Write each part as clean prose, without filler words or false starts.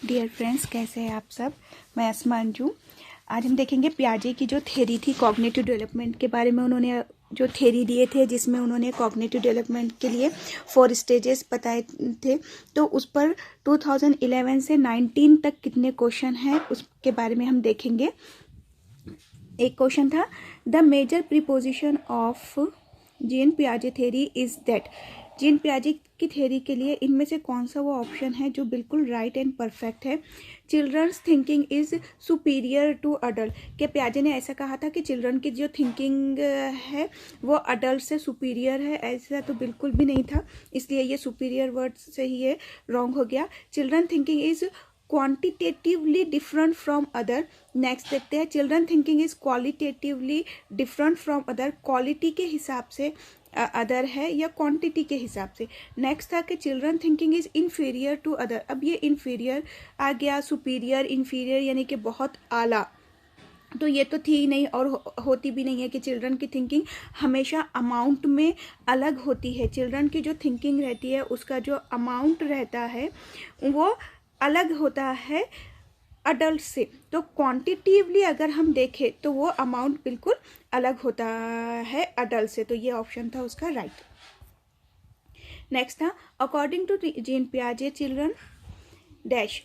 Dear friends, कैसे हैं आप सब। मैं अस्मा अंजू। आज हम देखेंगे पियाजे की जो थ्योरी थी कॉग्निटिव डेवलपमेंट के बारे में। उन्होंने जो थ्योरी दिए थे जिसमें उन्होंने कॉग्निटिव डेवलपमेंट के लिए 4 स्टेजेस बताए थे, तो उस पर 2011 से 19 तक कितने क्वेश्चन हैं उसके बारे में हम देखेंगे। एक क्वेश्चन था, the major preposition of Jean पियाजे थ्योरी इज दैट। जीन पियाजे की थ्योरी के लिए इनमें से कौन सा वो ऑप्शन है जो बिल्कुल राइट एंड परफेक्ट है। Children's thinking is superior to adult. क्या पियाजे ने ऐसा कहा था कि चिल्ड्रन की जो थिंकिंग है वो अडल्ट से सुपीरियर है? ऐसा तो बिल्कुल भी नहीं था, इसलिए ये सुपीरियर वर्ड से ही ये रॉन्ग हो गया। Children thinking is quantitatively different from other. Next देखते हैं, children thinking is qualitatively different from other. Quality के हिसाब से अदर है या क्वांटिटी के हिसाब से। नेक्स्ट था कि children thinking is inferior to other. अब ये इन्फीरियर आ गया, सुपीरियर इन्फीरियर यानी कि बहुत आला, तो ये तो थी ही नहीं और होती भी नहीं है कि चिल्ड्रन की थिंकिंग हमेशा अमाउंट में अलग होती है। चिल्ड्रन की जो थिंकिंग रहती है उसका जो अमाउंट रहता है वो अलग होता है अडल्ट से। तो क्वांटिटिवली अगर हम देखें तो वो अमाउंट बिल्कुल अलग होता है अडल्ट से, तो ये ऑप्शन था उसका राइट। नेक्स्ट था, अकॉर्डिंग टू जीन पियाजे children dash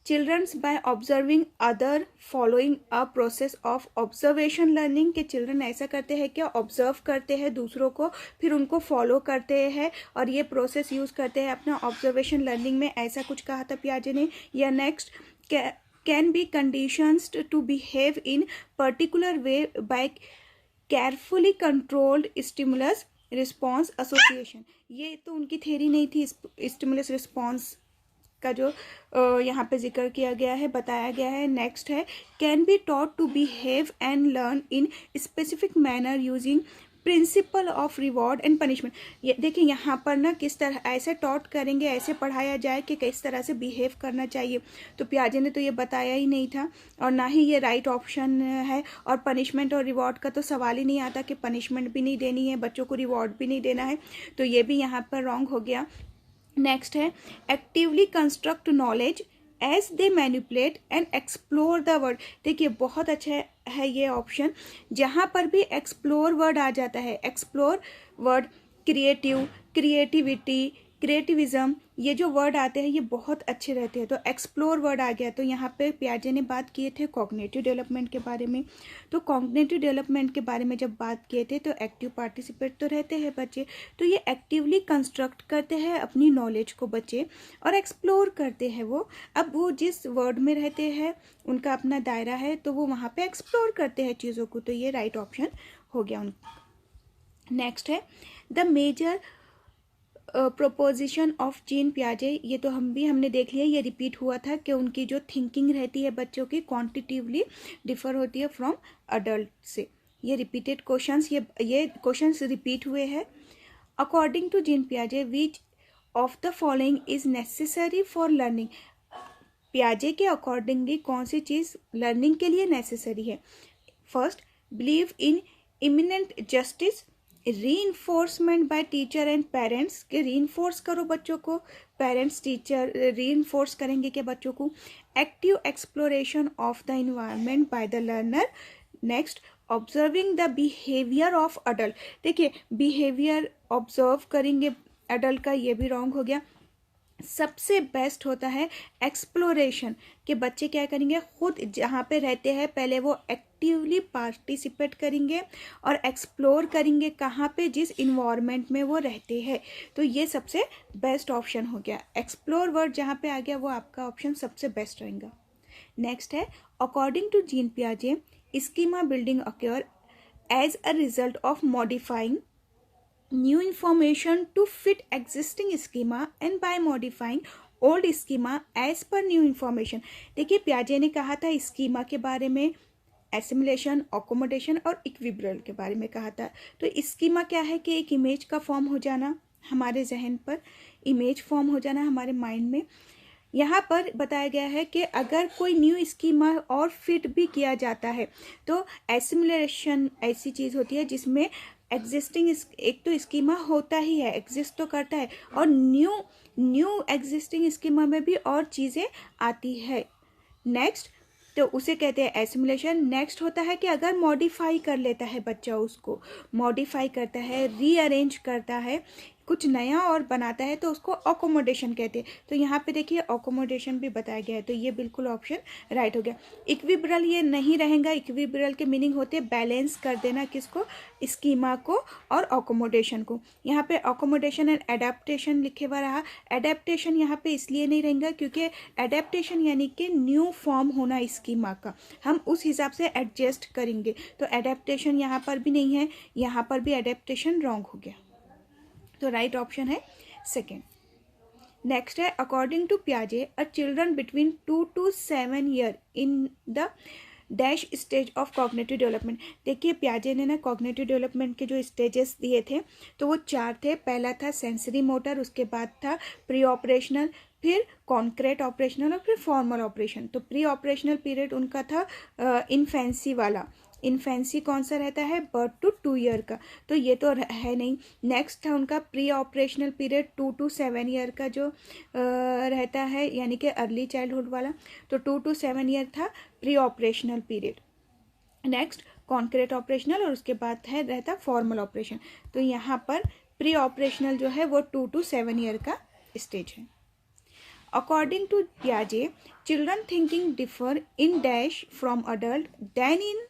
children's by observing other following a process of observation learning. के चिल्ड्रन ऐसा करते हैं क्या, ऑब्जर्व करते हैं दूसरों को फिर उनको फॉलो करते हैं और ये प्रोसेस यूज करते हैं अपना ऑब्जर्वेशन लर्निंग में, ऐसा कुछ कहा था पियाजे ने। या next, can be conditioned to behave in particular way by carefully controlled stimulus response association. ये तो उनकी थ्योरी नहीं थी, स्टिमुलस रिस्पॉन्स का जो यहाँ पे जिक्र किया गया है, बताया गया है। नेक्स्ट है, can be taught to behave and learn in specific manner using principle of reward and punishment. ये देखिए यहाँ पर ना किस तरह ऐसे टॉट करेंगे, ऐसे पढ़ाया जाए कि किस तरह से बिहेव करना चाहिए, तो पियाजे ने तो ये बताया ही नहीं था और ना ही ये राइट ऑप्शन है। और पनिशमेंट और रिवॉर्ड का तो सवाल ही नहीं आता कि पनिशमेंट भी नहीं देनी है बच्चों को, रिवॉर्ड भी नहीं देना है, तो ये भी यहाँ पर रॉन्ग हो गया। नेक्स्ट है, actively construct knowledge as they manipulate and explore the world. देखिए बहुत अच्छा है ये ऑप्शन, जहाँ पर भी एक्सप्लोर वर्ड आ जाता है, एक्सप्लोर वर्ड, क्रिएटिव, क्रिएटिविटी, क्रिएटिविज्म, ये जो वर्ड आते हैं ये बहुत अच्छे रहते हैं। तो एक्सप्लोर वर्ड आ गया, तो यहाँ पे पियाजे ने बात किए थे कॉग्निटिव डेवलपमेंट के बारे में। तो कॉग्निटिव डेवलपमेंट के बारे में जब बात किए थे तो एक्टिव पार्टिसिपेट तो रहते हैं बच्चे, तो ये एक्टिवली कंस्ट्रक्ट करते हैं अपनी नॉलेज को बच्चे और एक्सप्लोर करते हैं वो। अब वो जिस वर्ड में रहते हैं उनका अपना दायरा है तो वो वहाँ पे एक्सप्लोर करते हैं चीज़ों को, तो ये राइट ऑप्शन हो गया उनका। नेक्स्ट है, the major proposition of Jean पियाजे। ये तो हमने देख लिया, ये रिपीट हुआ था कि उनकी जो थिंकिंग रहती है बच्चों की क्वांटिटिवली डिफर होती है फ्रॉम अडल्ट से। ये रिपीटेड क्वेश्चंस, ये क्वेश्चंस रिपीट हुए हैं। अकॉर्डिंग टू जीन पियाजे which of the following is necessary for learning. पियाजे के अकॉर्डिंगली कौन सी चीज़ लर्निंग के लिए नेसेसरी है? First, believe in imminent justice, reinforcement by teacher and parents, के रीइंफोर्स करो बच्चों को, पेरेंट्स टीचर रीइंफोर्स करेंगे के बच्चों को। Active exploration of the environment by the learner. Next, observing the behaviour of adult. देखिए बिहेवियर ऑब्जर्व करेंगे अडल्ट का, ये भी रॉन्ग हो गया। सबसे बेस्ट होता है एक्सप्लोरेशन, के बच्चे क्या करेंगे, खुद जहाँ पे रहते हैं पहले वो एक्टिवली पार्टिसिपेट करेंगे और एक्सप्लोर करेंगे कहाँ पे, जिस इन्वायरमेंट में वो रहते हैं, तो ये सबसे बेस्ट ऑप्शन हो गया। एक्सप्लोर वर्ड जहाँ पे आ गया वो आपका ऑप्शन सबसे बेस्ट रहेगा। नेक्स्ट है, अकॉर्डिंग टू जीन पियाजे schema building occur as a result of modifying new information to fit existing schema and by modifying old schema as per new information। देखिए पियाजे ने कहा था स्कीमा के बारे में, एसिमुलेशन, अकोमोडेशन और इक्विब्रियल के बारे में कहा था। तो स्कीमा क्या है कि एक इमेज का फॉर्म हो जाना, हमारे जहन पर इमेज फॉर्म हो जाना हमारे माइंड में। यहाँ पर बताया गया है कि अगर कोई न्यू स्कीमा और फिट भी किया जाता है तो एसिमुलेशन ऐसी चीज़ होती है जिसमें एग्जिस्टिंग एक तो स्कीमा होता ही है, एग्जिस्ट तो करता है, और न्यू एग्जिस्टिंग स्कीमा में भी और चीज़ें आती है। नेक्स्ट तो उसे कहते हैं एसिमुलेशन। नेक्स्ट होता है कि अगर मॉडिफाई कर लेता है बच्चा, उसको मॉडिफाई करता है, रीअरेंज करता है, कुछ नया और बनाता है, तो उसको अकोमोडेशन कहते हैं। तो यहाँ पे देखिए अकोमोडेशन भी बताया गया है, तो ये बिल्कुल ऑप्शन राइट हो गया। इक्विब्रल ये नहीं रहेगा, इक्विब्रल के मीनिंग होते हैं बैलेंस कर देना, किसको, स्कीमा को और अकोमोडेशन को। यहाँ पे अकोमोडेशन एंड एडेप्टेशन लिखे हुआ रहा। एडेप्टेशन यहाँ पे इसलिए नहीं रहेगा क्योंकि एडेप्टेशन यानी कि न्यू फॉर्म होना स्कीमा का, हम उस हिसाब से एडजस्ट करेंगे, तो एडेप्टेशन यहाँ पर भी नहीं है, यहाँ पर भी एडेप्टेशन रॉन्ग हो गया, तो राइट ऑप्शन है सेकेंड। नेक्स्ट है अकॉर्डिंग टू पियाजे a children between 2 to 7 year in the dash stage of cognitive development. देखिए पियाजे ने ना कॉग्निटिव डेवलपमेंट के जो स्टेजेस दिए थे तो वो 4 थे। पहला था सेंसरी मोटर, उसके बाद था प्री ऑपरेशनल, फिर कॉन्क्रीट ऑपरेशनल और फिर फॉर्मल ऑपरेशन। तो प्री ऑपरेशनल पीरियड उनका था इन्फेंसी वाला। इन्फेंसी कौन सा रहता है, बर्थ टू 2 ईयर का, तो ये तो है नहीं। नेक्स्ट था उनका pre operational period 2 to 7 year का जो रहता है, यानी कि अर्ली चाइल्डहुड वाला, तो 2 to 7 ईयर था pre operational period. Next concrete operational और उसके बाद है रहता फॉर्मल ऑपरेशन। तो यहाँ पर प्री ऑपरेशनल जो है वो 2 to 7 ईयर का स्टेज है। अकॉर्डिंग टू पियाजे children thinking differ in dash from adult than in.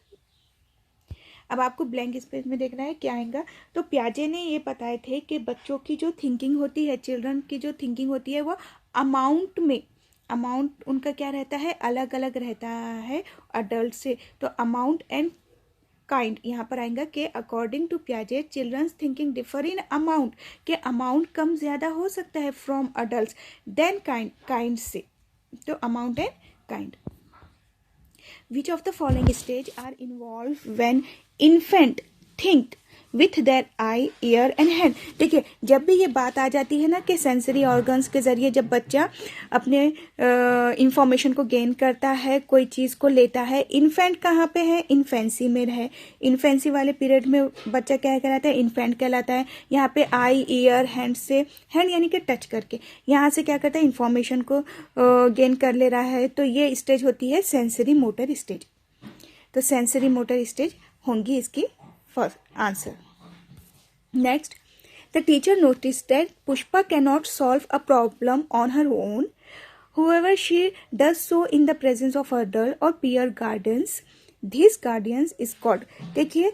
अब आपको ब्लैंक स्पेस में देखना है क्या आएगा। तो पियाजे ने ये बताए थे कि बच्चों की जो थिंकिंग होती है, चिल्ड्रन की जो थिंकिंग होती है, वो अमाउंट में, अमाउंट उनका क्या रहता है, अलग अलग रहता है अडल्ट से। तो अमाउंट एंड काइंड यहाँ पर आएगा कि अकॉर्डिंग टू पियाजे children's thinking differ in amount, के अमाउंट कम ज़्यादा हो सकता है फ्रॉम अडल्ट देन काइंड से, तो amount and kind. Which of the following stage are involved when infant think with their eye, ear and hand? देखिए जब भी ये बात आ जाती है ना कि सेंसरी ऑर्गन्स के ज़रिए जब बच्चा अपने इंफॉर्मेशन को गेन करता है, कोई चीज़ को लेता है, इन्फेंट कहाँ पे है, इन्फेंसी में है। इन्फेंसी वाले पीरियड में बच्चा क्या कहलाता है, इन्फेंट कहलाता है। यहाँ पे आई, ईयर, हैंड से, हैंड यानी कि टच करके यहाँ से क्या करता है, इंफॉर्मेशन को गेन कर ले रहा है। तो ये स्टेज होती है सेंसरी मोटर स्टेज। तो सेंसरी मोटर स्टेज होंगी इसकी first answer. Next, the teacher notice that Pushpa cannot solve a problem on her own, however she does so in the presence of adult or peer guardians, this guardians is called। देखिए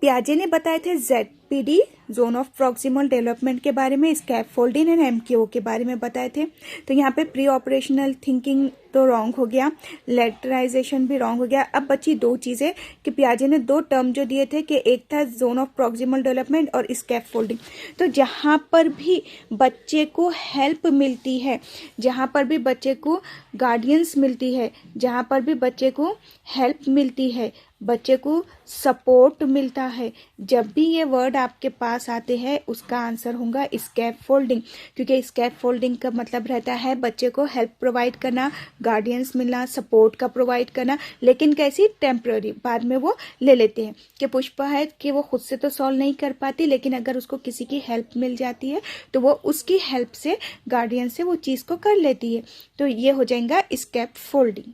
पियाजे ने बताए थे ZPD zone of proximal development के बारे में, scaffolding and MKO के बारे में बताए थे। तो यहाँ पे प्री ऑपरेशनल थिंकिंग तो रॉन्ग हो गया, लेटराइजेशन भी रॉन्ग हो गया। अब बची 2 चीज़ें कि पियाजे ने 2 टर्म जो दिए थे कि एक था जोन ऑफ प्रॉक्सिमल डेवलपमेंट और स्कैफोल्डिंग। तो जहाँ पर भी बच्चे को हेल्प मिलती है, जहाँ पर भी बच्चे को गार्डियंस मिलती है, जहाँ पर भी बच्चे को हेल्प मिलती है, बच्चे को सपोर्ट मिलता है, जब भी ये वर्ड आपके पास आते हैं उसका आंसर होगा स्कैफोल्डिंग, क्योंकि स्कैफोल्डिंग का मतलब रहता है बच्चे को हेल्प प्रोवाइड करना, गार्डियंस मिलना, सपोर्ट का प्रोवाइड करना, लेकिन कैसी, टेम्पररी। बाद में वो ले लेते हैं कि पुष्पा है कि वो खुद से तो सॉल्व नहीं कर पाती, लेकिन अगर उसको किसी की हेल्प मिल जाती है तो वो उसकी हेल्प से, गार्डियन से वो चीज़ को कर लेती है। तो ये हो जाएगा स्कैफोल्डिंग।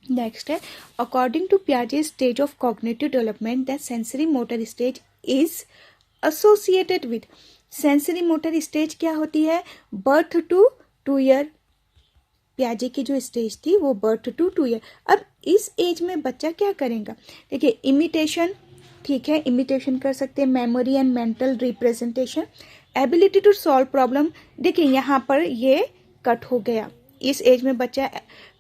नेक्स्ट है अकॉर्डिंग टू पियाजे stage of cognitive development the sensory motor stage is associated with. Sensory motor stage क्या होती है, बर्थ टू 2 ईयर। पियाजे की जो स्टेज थी वो बर्थ टू 2 ईयर। अब इस एज में बच्चा क्या करेगा, देखिए इमिटेशन, ठीक है, इमिटेशन कर सकते हैं, memory and mental representation, ability to solve problem. देखिए यहाँ पर ये कट हो गया। इस एज में बच्चा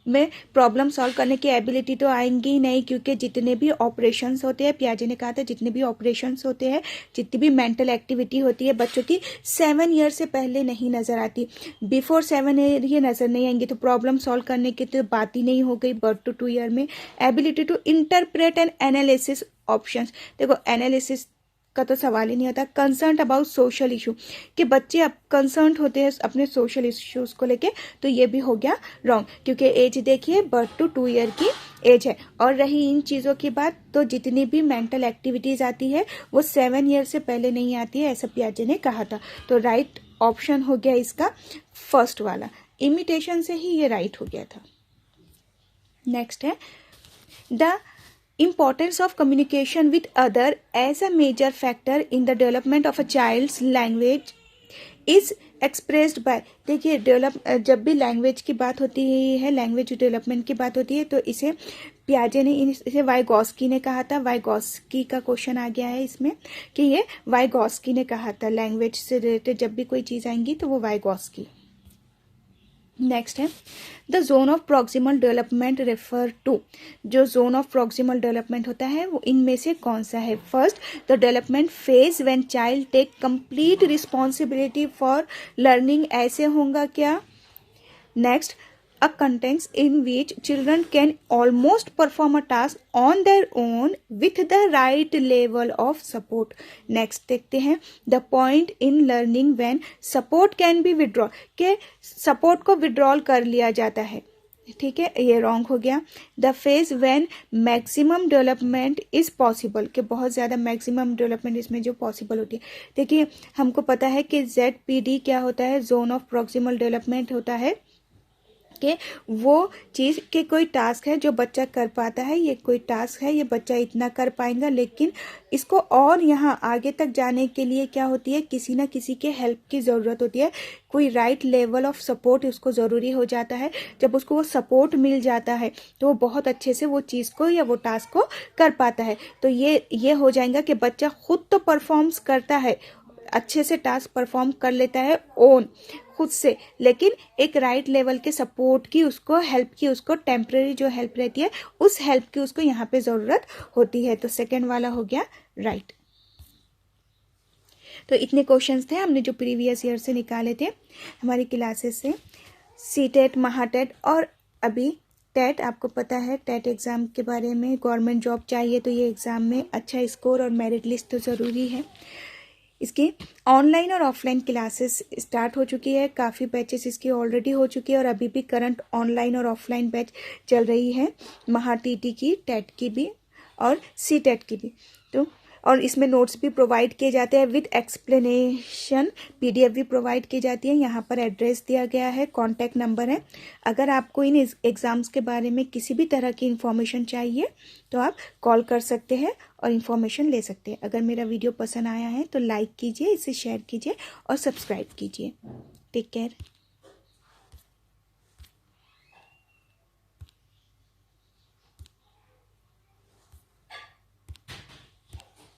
में प्रॉब्लम सॉल्व करने की एबिलिटी तो आएंगी ही नहीं, क्योंकि जितने भी ऑपरेशंस होते हैं, पियाजे ने कहा था जितने भी ऑपरेशंस होते हैं, जितनी भी मेंटल एक्टिविटी होती है बच्चों की 7 ईयर से पहले नहीं नज़र आती। बिफोर 7 ईयर ये नज़र नहीं आएंगी, तो प्रॉब्लम सॉल्व करने की तो बात ही नहीं हो गई बर्थ टू 2 ईयर में। Ability to interpret and analysis options, देखो एनालिसिस का तो सवाल ही नहीं होता। कंसर्न अबाउट सोशल इशू, कि बच्चे अब कंसर्न होते हैं अपने सोशल इश्यूज को लेके, तो ये भी हो गया रॉन्ग, क्योंकि एज देखिए बर्थ टू 2 ईयर की एज है। और रही इन चीज़ों की बात, तो जितनी भी मेंटल एक्टिविटीज़ आती है वो 7 ईयर से पहले नहीं आती है, ऐसा पियाजे ने कहा था। तो राइट ऑप्शन हो गया इसका फर्स्ट वाला, इमिटेशन से ही ये राइट हो गया था। नेक्स्ट है the importance of communication with other as a major factor in the development of a child's language is expressed by, देखिए जब भी लैंग्वेज की बात होती है, लैंग्वेज डेवलपमेंट की बात होती है, तो इसे पियाजे ने इसे वाइगॉस्की ने कहा था। वाइगॉस्की का क्वेश्चन आ गया है इसमें कि ये वाइगॉस्की ने कहा था। लैंग्वेज से रिलेटेड जब भी कोई चीज़ आएंगी तो वो वाइगॉस्की। नेक्स्ट है the zone of proximal development refer to, जो जोन ऑफ प्रॉक्सिमल डेवलपमेंट होता है वो इनमें से कौन सा है? First, the development phase when child take complete responsibility for learning, ऐसे होगा क्या? Next, a context in which children can almost perform a task on their own with the right level of support. Next देखते हैं the point in learning when support can be withdrawn, के support को withdrawal कर लिया जाता है, ठीक है, ये रॉन्ग हो गया। The phase when maximum development is possible, कि बहुत ज़्यादा मैक्सिमम डेवलपमेंट इसमें जो पॉसिबल होती है। देखिए हमको पता है कि ZPD क्या होता है, जोन ऑफ प्रॉक्सिमल डेवलपमेंट होता है कि वो चीज़ के कोई टास्क है जो बच्चा कर पाता है, ये कोई टास्क है ये बच्चा इतना कर पाएगा, लेकिन इसको और यहाँ आगे तक जाने के लिए क्या होती है, किसी ना किसी के हेल्प की ज़रूरत होती है, कोई राइट लेवल ऑफ सपोर्ट उसको ज़रूरी हो जाता है। जब उसको वो सपोर्ट मिल जाता है तो वो बहुत अच्छे से वो चीज़ को या वो टास्क को कर पाता है। तो ये हो जाएगा कि बच्चा खुद तो परफॉर्म्स करता है, अच्छे से टास्क परफॉर्म कर लेता है ओन खुद से, लेकिन एक राइट लेवल के सपोर्ट की, उसको हेल्प की, उसको टेम्परेरी जो हेल्प रहती है उस हेल्प की उसको यहाँ पे ज़रूरत होती है। तो सेकंड वाला हो गया राइट। तो इतने क्वेश्चंस थे हमने जो प्रीवियस ईयर से निकाले थे हमारी क्लासेस से, सीटेट, महाटेट और अभी टेट। आपको पता है टेट एग्ज़ाम के बारे में, गवर्नमेंट जॉब चाहिए तो ये एग्ज़ाम में अच्छा स्कोर और मेरिट लिस्ट तो ज़रूरी है। इसकी ऑनलाइन और ऑफलाइन क्लासेस स्टार्ट हो चुकी है, काफ़ी बैचेस इसकी ऑलरेडी हो चुकी है और अभी भी करंट ऑनलाइन और ऑफलाइन बैच चल रही है, महा टीटी की, टेट की भी और सीटेट की भी। तो और इसमें नोट्स भी प्रोवाइड किए जाते हैं विद एक्सप्लेनेशन, PDF भी प्रोवाइड की जाती है। यहाँ पर एड्रेस दिया गया है, कॉन्टैक्ट नंबर है। अगर आपको इन एग्ज़ाम्स के बारे में किसी भी तरह की इन्फॉर्मेशन चाहिए तो आप कॉल कर सकते हैं और इन्फॉर्मेशन ले सकते हैं। अगर मेरा वीडियो पसंद आया है तो लाइक कीजिए, इसे शेयर कीजिए और सब्सक्राइब कीजिए। Take care.